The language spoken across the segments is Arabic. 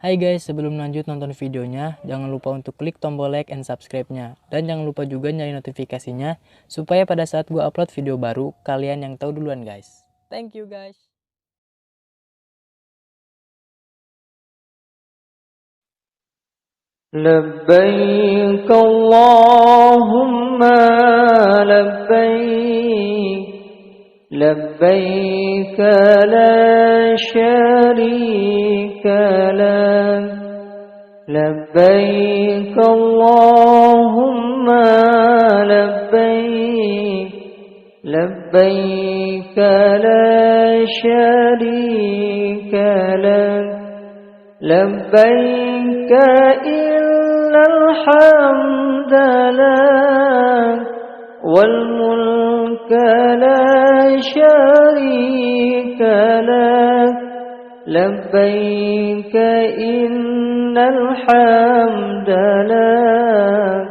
Hai guys, sebelum lanjut nonton videonya, jangan lupa untuk klik tombol like and subscribe-nya. Dan jangan lupa juga nyalain notifikasinya, supaya pada saat gue upload video baru, kalian yang tahu duluan guys. Thank you guys. لبيك اللهم لبيك لبيك لا شريك لك لبيك اللهم لبيك لبيك لا شريك لك لبيك إن الحمد لك والملك لا شريك لك لبيك إن الحمد لك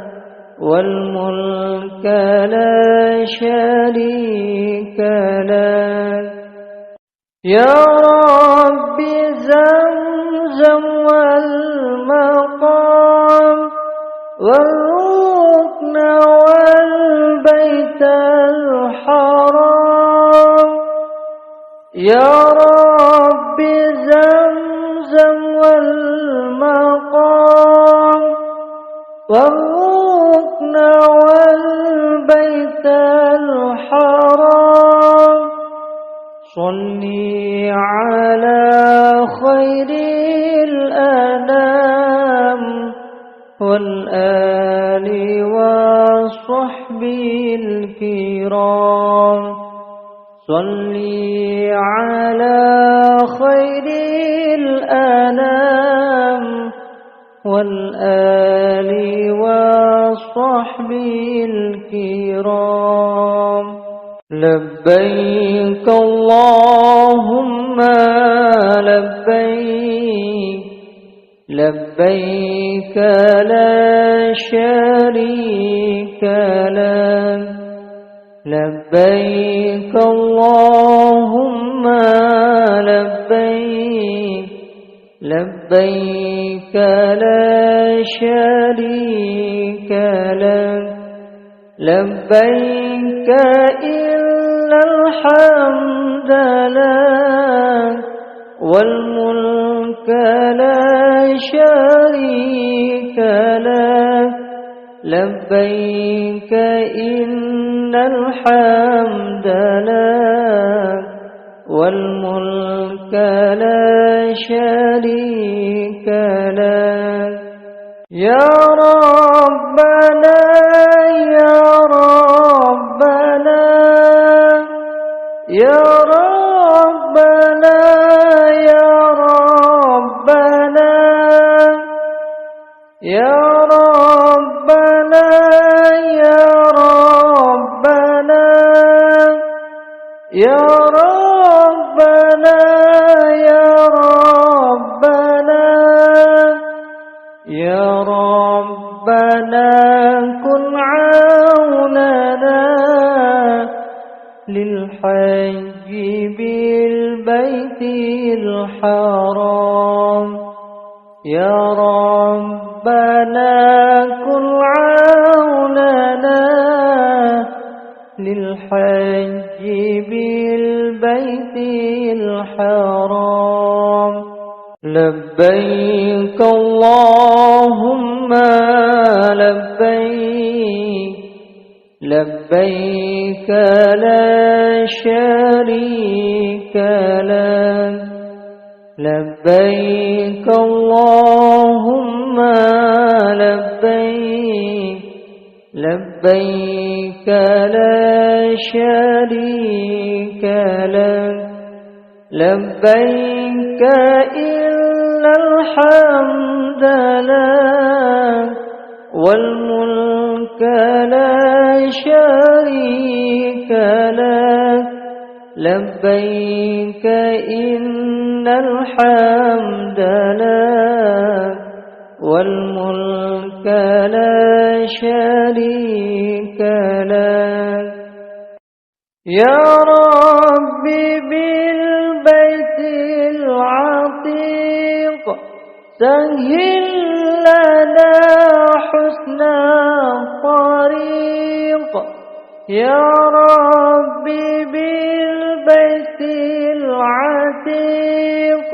والملك لا شريك لك يا ربي زمزم والمقام والركن والبيت الحرام يا ربي زمزم والمقام والركن والبيت الحرام صلي على خير الأنام والآل والصحب الكرام صلي على خير الأنام والآل والصحب الكرام لبيك اللهم لبيك لبيك لا شريك لك لبيك اللهم لبيك لبيك لا شريك لك لبيك إن الحمد لك والملك لا شريك لك لبيك إن الحمد لك والملك لا شريك لك يا ربنا يا ربنا يا ربنا يا ربنا يا ربنا يا ربنا يا ربنا يا ربنا يا ربنا كن عوننا للحج بالبيت الحرام يا ربنا كن عوننا للحج بالبيت الحرام لبيك اللهم لبيك لبيك لا شريك لك لبيك اللهم لبيك لبيك لا شريك لك لبيك إن الحمد لك والملك لا شريك لك لبيك إن الحمد لك والملك لا شريك لك يا ربي بالبيت العتيق سهل لنا حسن الطريق يا ربي بالبيت العتيق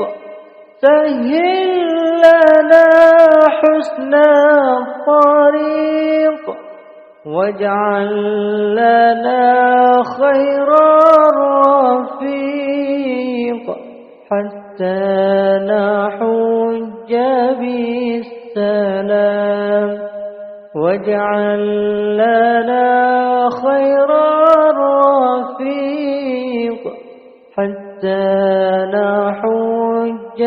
سهل لنا حسن الطريق واجعل لنا خير الرفيق حتى نحج بالسلام واجعل لنا خير الرفيق حتى نحج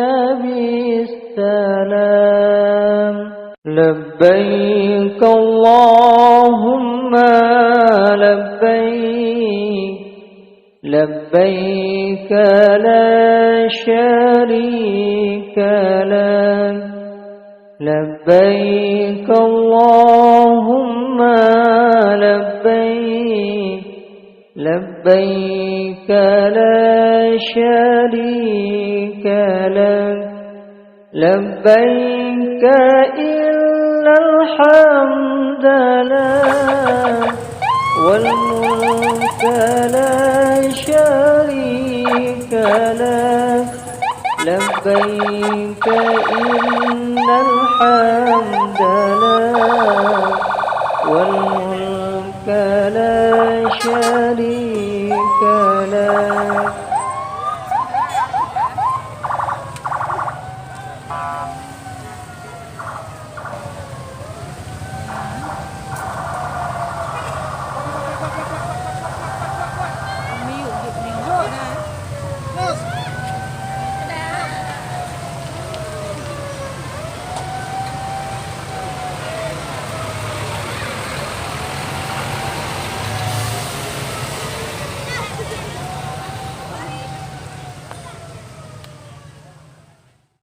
بالسلام لبيك اللهم لبيك لبيك لا شريك لك لبيك اللهم لبيك لبيك لا شريك لك لبيك إن الحمد لك والملك لا شريك لك لبيك إن الحمد لك والملك لا شريك